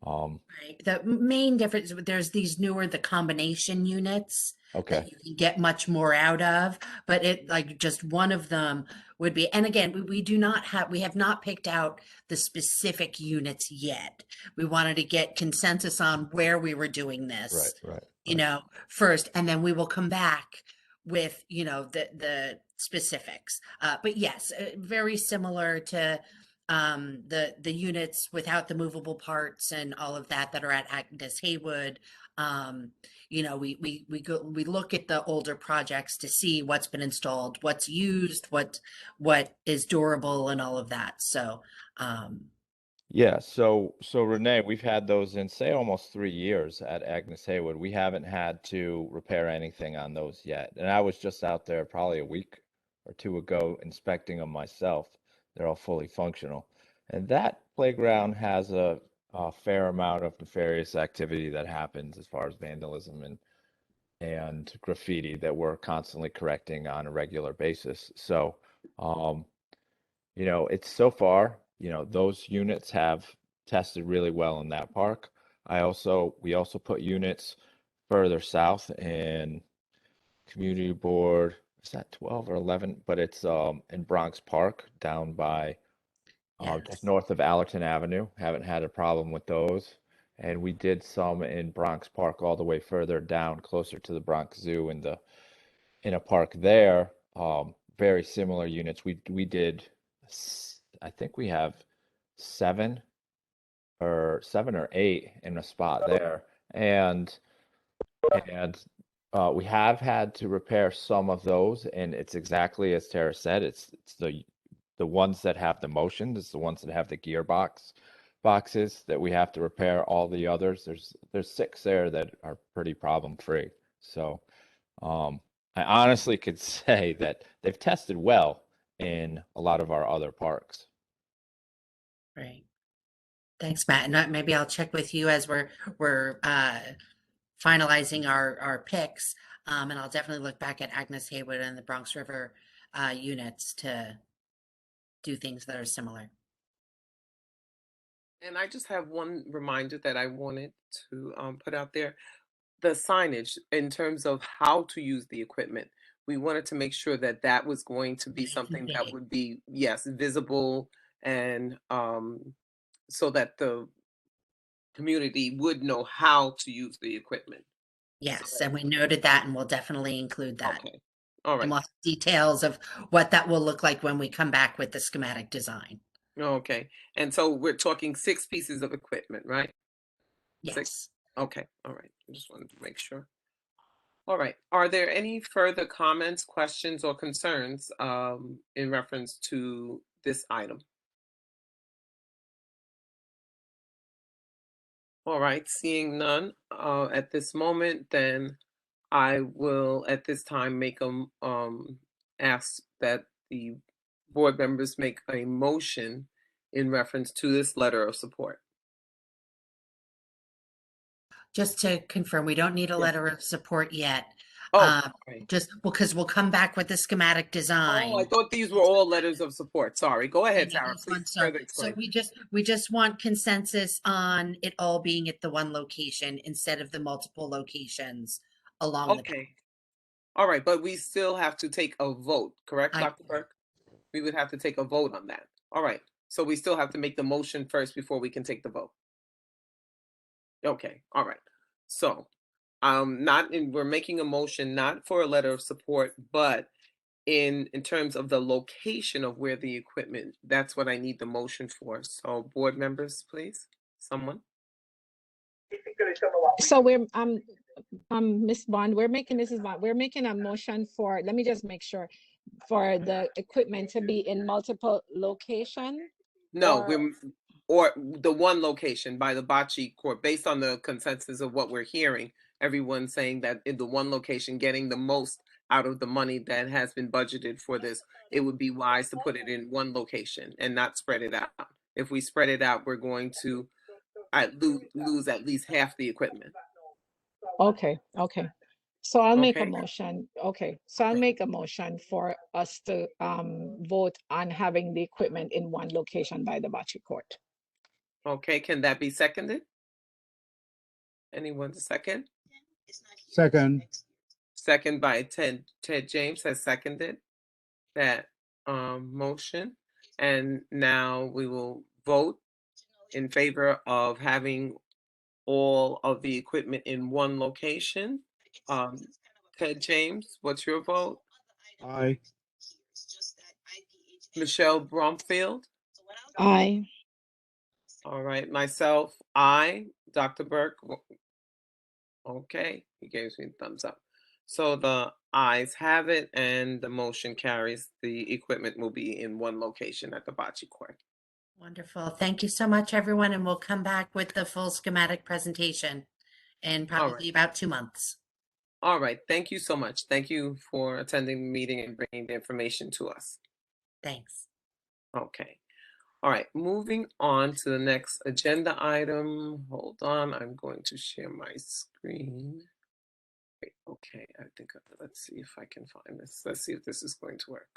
Right. The main difference, there's these newer, the combination units Okay. that you can get much more out of, but it like just one of them would be, and again, we have not picked out the specific units yet. We wanted to get consensus on where we were doing this, Right. First, and then we will come back with, the specifics. But yes, very similar to the units without the movable parts and all of that are at Agnes Haywood. We look at the older projects to see what's been installed, what's used, what is durable, and all of that. So Yeah, so Renee, we've had those in say almost 3 years at Agnes Haywood. We haven't had to repair anything on those yet. And I was just out there probably a week or 2 ago inspecting them myself. They're all fully functional. And that playground has a fair amount of nefarious activity that happens as far as vandalism and graffiti that we're constantly correcting on a regular basis. So, it's so far, those units have tested really well in that park. We also put units further south in Community Board, is that 12 or 11? But it's in Bronx Park down by just north of Allerton Avenue. Haven't had a problem with those. And we did some in Bronx Park all the way further down, closer to the Bronx Zoo in a park there. Very similar units. We did, I think we have 7 or 8 in a spot there, and we have had to repair some of those, and it's exactly as Tara said. It's the ones that have the motion. It's the ones that have the boxes that we have to repair. All the others, there's 6 there that are pretty problem free. So I honestly could say that they've tested well in a lot of our other parks. Right. Thanks, Matt. And maybe I'll check with you as we're finalizing our picks. And I'll definitely look back at Agnes Haywood and the Bronx River units to do things that are similar. And I just have one reminder that I wanted to put out there. The signage in terms of how to use the equipment. We wanted to make sure that that was going to be something that would be, yes, visible, and so that the community would know how to use the equipment. Yes, and we noted that, and we'll definitely include that. Okay. All And right. we'll have details of what that will look like when we come back with the schematic design. Okay. And so we're talking 6 pieces of equipment, right? Yes. 6. Okay. All right. I just wanted to make sure. All right. Are there any further comments, questions, or concerns in reference to this item? All right. Seeing none at this moment, then I will at this time make ask that the board members make a motion in reference to this letter of support? Just to confirm, we don't need a Yes. letter of support yet. Oh, okay. Just because we'll come back with the schematic design. Oh, I thought these were all letters of support. Sorry. Go ahead, Tara. These ones, Please so, further explain. we just want consensus on it all being at the one location instead of the multiple locations along the. Okay. All right, but we still have to take a vote, correct, I- Dr. Burke? We would have to take a vote on that. All right. So we still have to make the motion first before we can take the vote. Okay. All right. So, we're making a motion not for a letter of support, but in terms of the location of where the equipment, that's what I need the motion for. So board members, please, someone. So we're Ms. Bond, we're making a motion for, let me just make sure, for the equipment to be in multiple location. No, Or- or the one location by the bocce court, based on the consensus of what we're hearing, everyone's saying that in the one location, getting the most out of the money that has been budgeted for this, it would be wise to put it in one location and not spread it out. If we spread it out, we're going to lose at least half the equipment. Okay. So I'll make a Okay. motion. Okay, so I'll make a motion for us to vote on having the equipment in one location by the bocce court. Okay, can that be seconded? Anyone to second? Second. Second by Ted James has seconded that motion. And now we will vote in favor of having all of the equipment in one location. Ted James, what's your vote? Aye. Michelle Bromfield? Aye. All right, myself, aye. Dr. Burke? Okay, he gave me a thumbs up. So the ayes have it and the motion carries. The equipment will be in one location at the bocce court. Wonderful. Thank you so much, everyone. And we'll come back with the full schematic presentation in probably about 2 months. All right, thank you so much. Thank you for attending the meeting and bringing the information to us. Thanks. Okay. All right, moving on to the next agenda item. Hold on, I'm going to share my screen. Okay, I think, let's see if I can find this. Let's see if this is going to work.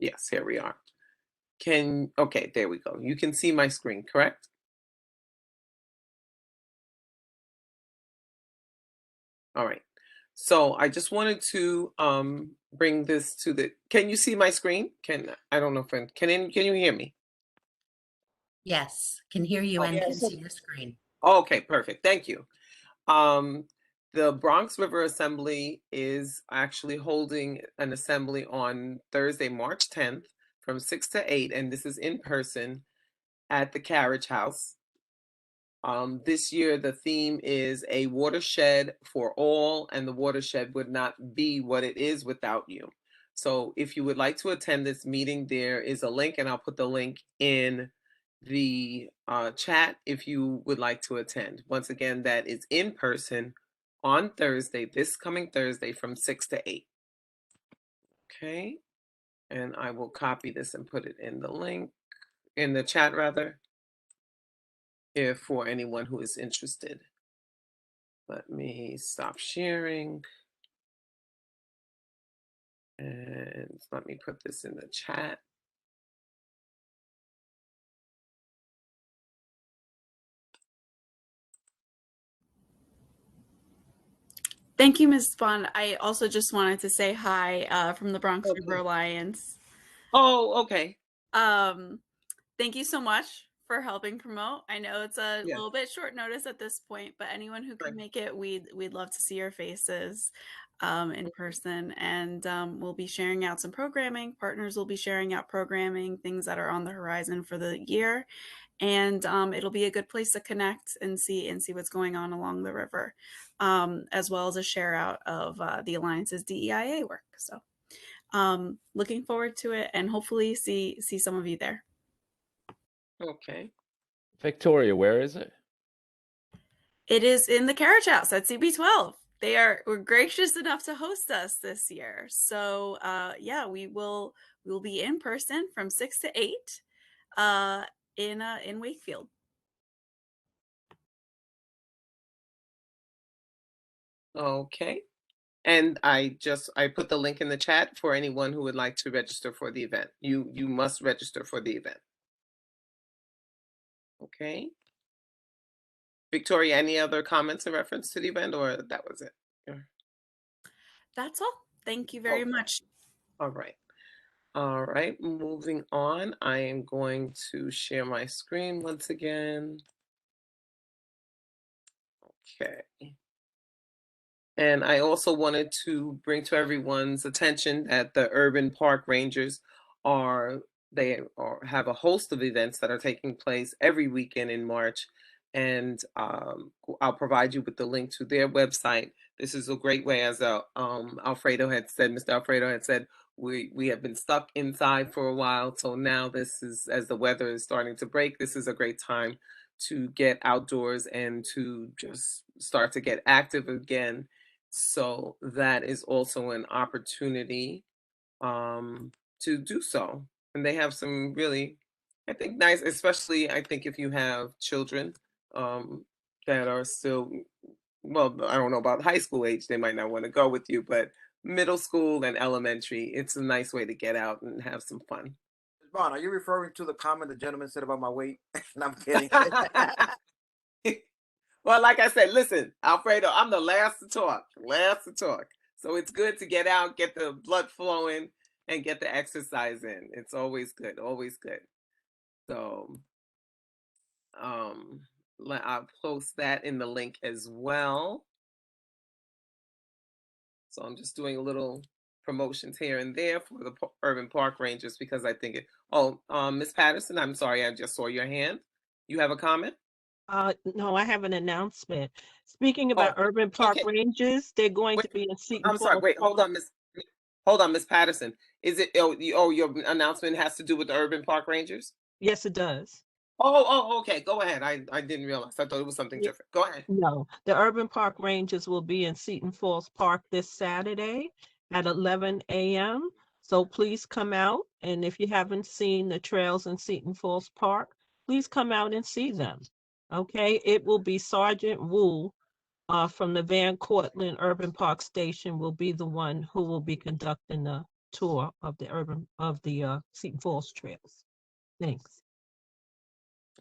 Yes, here we are. Okay, there we go. You can see my screen, correct? All right. So I just wanted to bring this to the, can you see my screen? I don't know if, can you hear me? Yes, can hear you and can see your screen. Okay, perfect. Thank you. The Bronx River Assembly is actually holding an assembly on Thursday, March 10th from 6 to 8, and this is in person at the Carriage House. This year, the theme is a watershed for all, and the watershed would not be what it is without you. So if you would like to attend this meeting, there is a link, and I'll put the link in the chat if you would like to attend. Once again, that is in person on Thursday, this coming Thursday from 6 to 8. Okay, and I will copy this and put it in the link, in the chat rather, if for anyone who is interested. Let me stop sharing. And let me put this in the chat. Thank you, Ms. Bond. I also just wanted to say hi from the Bronx River Alliance. Oh, okay. Thank you so much for helping promote. I know it's a little bit short notice at this point, but anyone who can make it, we'd love to see your faces in person. And we'll be sharing out some programming. Partners will be sharing out programming, things that are on the horizon for the year. And it'll be a good place to connect and see what's going on along the river, as well as a share out of the Alliance's DEIA work. So looking forward to it and hopefully see some of you there. Okay. Victoria, where is it? It is in the Carriage House at CB12. Were gracious enough to host us this year. So yeah, we will be in person from 6 to 8. in Wakefield. Okay. And I put the link in the chat for anyone who would like to register for the event. You must register for the event. Okay. Victoria, any other comments in reference to the event, or that was it? Yeah. That's all. Thank you very much. All right. All right, moving on. I am going to share my screen once again. Okay. And I also wanted to bring to everyone's attention that the Urban Park Rangers have a host of events that are taking place every weekend in March. And I'll provide you with the link to their website. This is a great way, as Alfredo had said, Mr. Alfredo had said, we have been stuck inside for a while. So now this is, as the weather is starting to break, this is a great time to get outdoors and to just start to get active again. So that is also an opportunity to do so. And they have some really, I think, nice, especially I think if you have children that are still, well, I don't know about high school age, they might not want to go with you, but middle school and elementary, it's a nice way to get out and have some fun. Bond, are you referring to the comment the gentleman said about my weight? No, I'm kidding. Well, like I said, listen, Alfredo, I'm the last to talk. So it's good to get out, get the blood flowing, and get the exercise in. It's always good, always good. So I'll post that in the link as well. So I'm just doing a little promotions here and there for the Urban Park Rangers because I think it. Oh, Miss Patterson, I'm sorry, I just saw your hand. You have a comment? No, I have an announcement. Speaking about Urban Park okay. Rangers, they're going Wait, to be in Seton I'm sorry. Falls. Wait, hold on, Miss Patterson. Is it? Your announcement has to do with the Urban Park Rangers? Yes, it does. Okay. Go ahead. I didn't realize. I thought it was something different. Go ahead. No, the Urban Park Rangers will be in Seton Falls Park this Saturday at 11 a.m. So please come out. And if you haven't seen the trails in Seton Falls Park, please come out and see them. Okay, it will be Sergeant Wu from the Van Cortlandt Urban Park Station will be the one who will be conducting the tour of the Seton Falls trails. Thanks.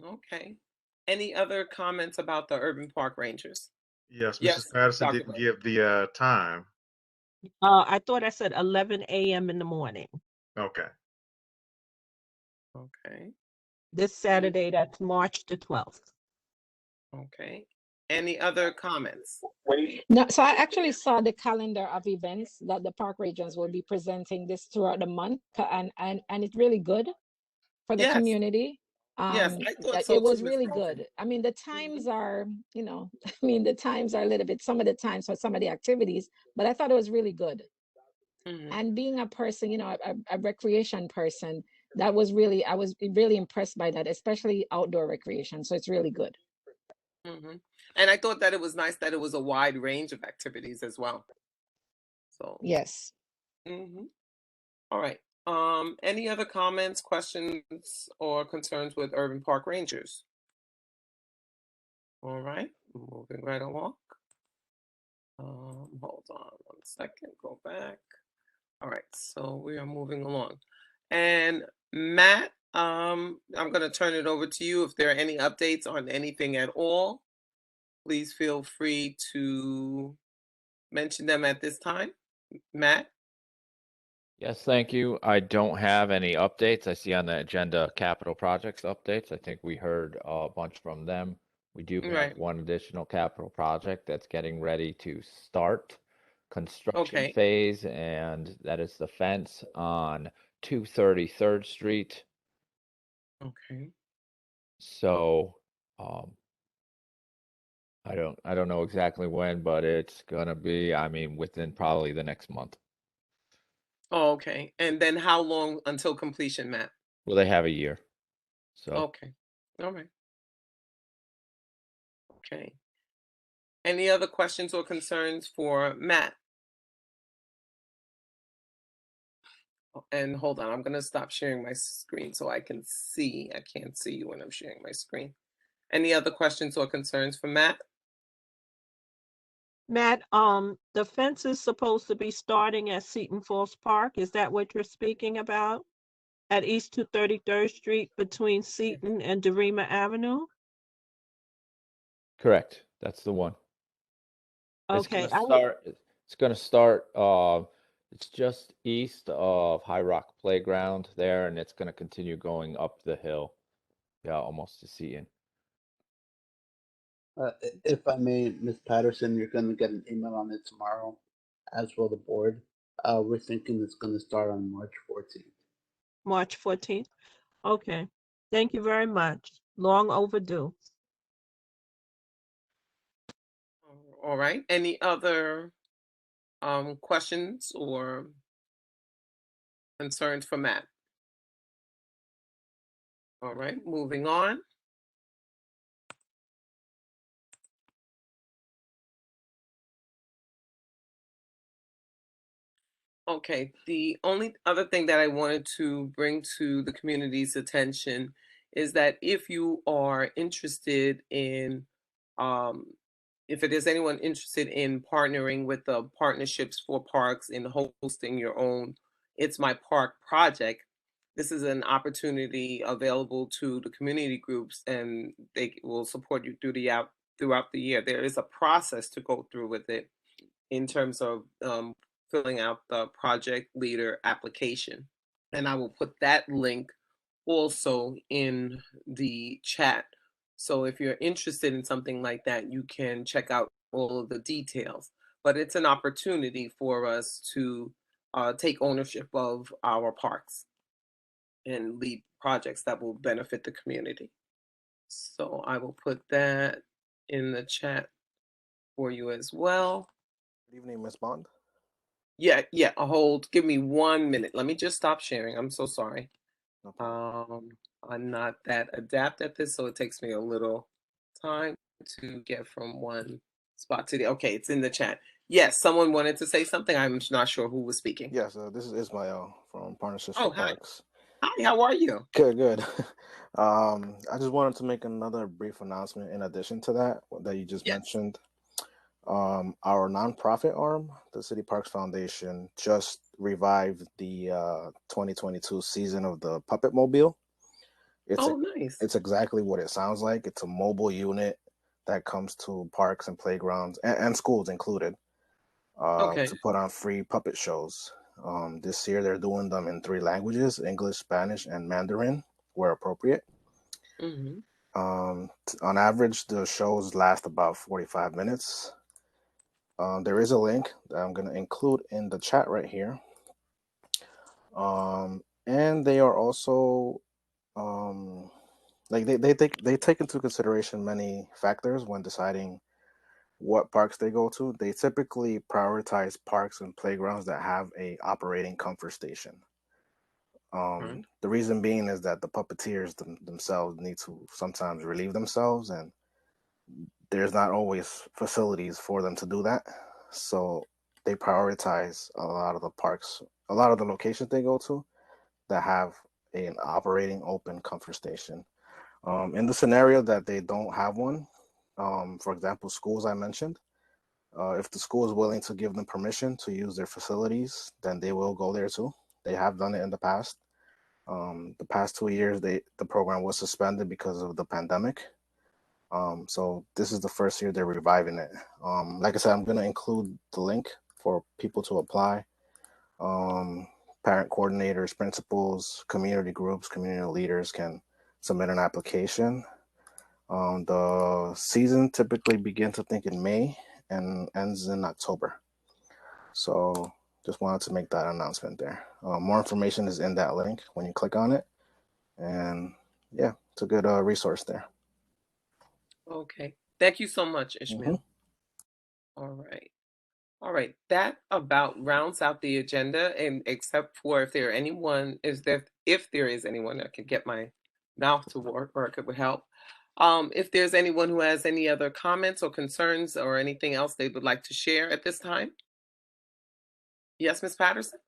Okay. Any other comments about the Urban Park Rangers? Yes, Mrs. Yes, Patterson Dr. didn't Burke. give the time. I thought I said 11 a.m. in the morning. Okay. Okay. This Saturday, that's March the 12th. Okay. Any other comments? No, so I actually saw the calendar of events that the park regions will be presenting this throughout the month, and it's really good for the community. Yes, I thought so It was too, Ms. really Rosen. good. I mean, the times are, the times are a little bit, some of the times for some of the activities, but I thought it was really good. And being a person, a recreation person, I was really impressed by that, especially outdoor recreation. So it's really good. And I thought that it was nice that it was a wide range of activities as well. So yes. All right. Any other comments, questions, or concerns with Urban Park Rangers? All right, moving right along. Hold on 1 second, go back. All right, so we are moving along. And Matt, I'm going to turn it over to you. If there are any updates on anything at all, please feel free to mention them at this time. Matt? Yes, thank you. I don't have any updates. I see on the agenda capital projects updates. I think we heard a bunch from them. We do have one additional capital project that's getting ready to start construction phase, and that is the fence on 233rd Street. Okay. So, I don't know exactly when, but it's gonna be, within probably the next month. Oh, okay. And then how long until completion, Matt? Well, they have a year. So Okay. All right. Okay. Any other questions or concerns for Matt? And hold on, I'm going to stop sharing my screen so I can see. I can't see you when I'm sharing my screen. Any other questions or concerns for Matt? Matt, the fence is supposed to be starting at Seton Falls Park. Is that what you're speaking about? At East 233rd Street between Seton and Derima Avenue? Correct. That's the one. Okay. It's gonna start, it's just east of High Rock Playground there, and it's gonna continue going up the hill. Yeah, almost to Seton. If I may, Ms. Patterson, you're going to get an email on it tomorrow, as will the board. We're thinking it's going to start on March 14th. March 14th. Okay. Thank you very much. Long overdue. All right. Any other questions or concerns for Matt? All right, moving on. Okay, the only other thing that I wanted to bring to the community's attention is that if you are interested in, if there's anyone interested in partnering with the Partnerships for Parks in hosting your own It's My Park project, this is an opportunity available to the community groups, and they will support you throughout the year. There is a process to go through with it in terms of filling out the project leader application. And I will put that link also in the chat. So if you're interested in something like that, you can check out all of the details. But it's an opportunity for us to take ownership of our parks and lead projects that will benefit the community. So I will put that in the chat for you as well. Good evening, Ms. Bond. Yeah, hold. Give me 1 minute. Let me just stop sharing. I'm so sorry. No problem. I'm not that adept at this, so it takes me a little time to get from one spot to the. Okay, it's in the chat. Yes, someone wanted to say something. I'm not sure who was speaking. Yes, this is Ismail from Partnerships Oh, for hi. Parks. Hi, how are you? Good. I just wanted to make another brief announcement in addition to that you just mentioned. Our nonprofit arm, the City Parks Foundation, just revived the 2022 season of the Puppet Mobile. Nice. It's exactly what it sounds like. It's a mobile unit that comes to parks and playgrounds and schools included to put on free puppet shows. This year they're doing them in 3 languages: English, Spanish, and Mandarin, where appropriate. Mm-hmm. On average, the shows last about 45 minutes. There is a link that I'm going to include in the chat right here. And they are also they take into consideration many factors when deciding what parks they go to. They typically prioritize parks and playgrounds that have a operating comfort station. The reason being is that the puppeteers themselves need to sometimes relieve themselves, and there's not always facilities for them to do that. So they prioritize a lot of the parks, a lot of the locations they go to that have an operating open comfort station. In the scenario that they don't have one, for example, schools I mentioned, if the school is willing to give them permission to use their facilities, then they will go there too. They have done it in the past. The past 2 years, the program was suspended because of the pandemic. So this is the first year they're reviving it. Like I said, I'm going to include the link for people to apply. Parent coordinators, principals, community groups, community leaders can submit an application. The season typically begins, I think, in May and ends in October. So just wanted to make that announcement there. More information is in that link when you click on it. And yeah, it's a good resource there. Okay. Thank you so much, Ishmael. All right. That about rounds out the agenda, and except for if there is anyone that could get my mouth to work or it would help. If there's anyone who has any other comments or concerns or anything else they would like to share at this time. Yes, Ms. Patterson?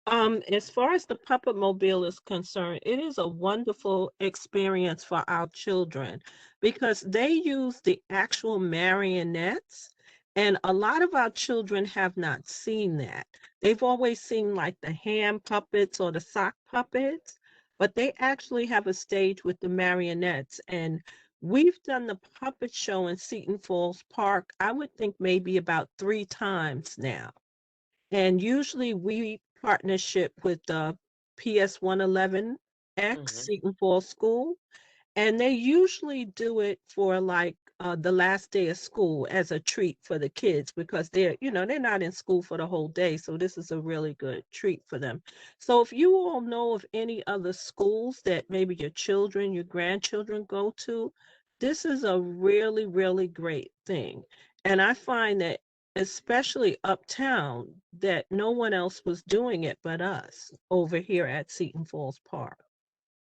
As far as the Puppet Mobile is concerned, it is a wonderful experience for our children because they use the actual marionettes, and a lot of our children have not seen that. They've always seen like the hand puppets or the sock puppets, but they actually have a stage with the marionettes. And we've done the puppet show in Seton Falls Park, I would think maybe about 3 times now. And usually we partnership with the PS 111X Seton Falls School, and they usually do it for like the last day of school as a treat for the kids because they're not in school for the whole day, so this is a really good treat for them. So if you all know of any other schools that maybe your children, your grandchildren go to, this is a really, really great thing. And I find that especially uptown, that no one else was doing it but us over here at Seton Falls Park.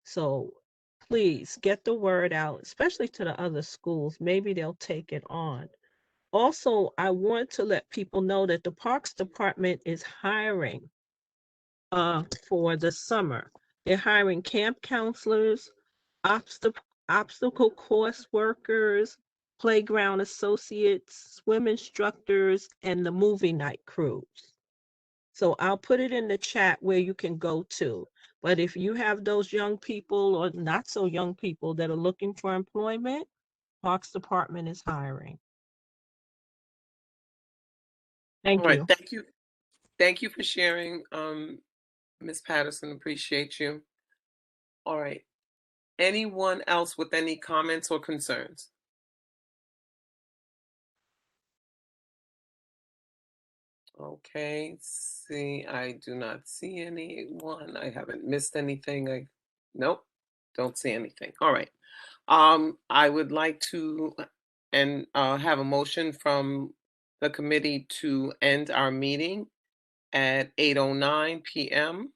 So please get the word out, especially to the other schools. Maybe they'll take it on. Also, I want to let people know that the Parks Department is hiring for the summer. They're hiring camp counselors, obstacle course workers, playground associates, swim instructors, and the movie night crews. So I'll put it in the chat where you can go to. But if you have those young people or not so young people that are looking for employment, Parks Department is hiring. Thank All right, you. thank you. Thank you for sharing, Ms. Patterson. Appreciate you. All right. Anyone else with any comments or concerns? Okay, see, I do not see anyone. I haven't missed anything. Nope, don't see anything. All right. I would like to have a motion from the committee to end our meeting at 8:09 p.m.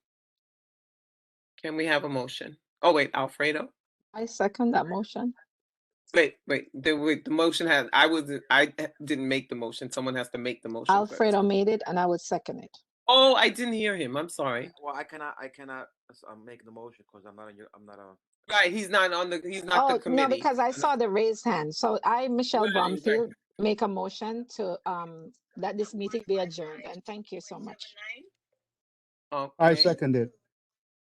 Can we have a motion? Oh, wait, Alfredo? I second that motion. Wait, the motion has, I didn't make the motion. Someone has to make the motion first. Alfredo made it and I would second it. Oh, I didn't hear him. I'm sorry. Well, I cannot make the motion because I'm not a. Right, he's not the Oh, no, committee. because I saw the raised hand. So I, Michelle Right, Bromfield, make a motion to that this meeting be adjourned. And thank you so much. Okay. I second it.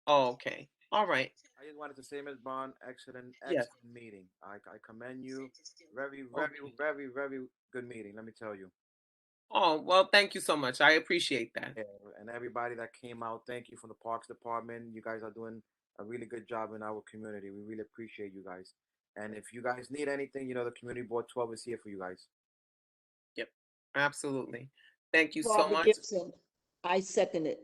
Oh, okay. All right. I just wanted to say, Ms. Bond, excellent Yes. meeting. I commend you. Very, Okay. very good meeting. Let me tell you. Oh, well, thank you so much. I appreciate that. Yeah, and everybody that came out, thank you from the Parks Department. You guys are doing a really good job in our community. We really appreciate you guys. And if you guys need anything, the Community Board 12 is here for you guys. Yep, absolutely. Thank you so Barbara much. Gibson, I second it.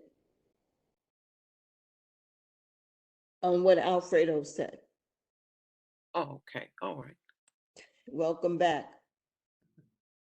On what Alfredo said. Oh, okay. All right. Welcome back.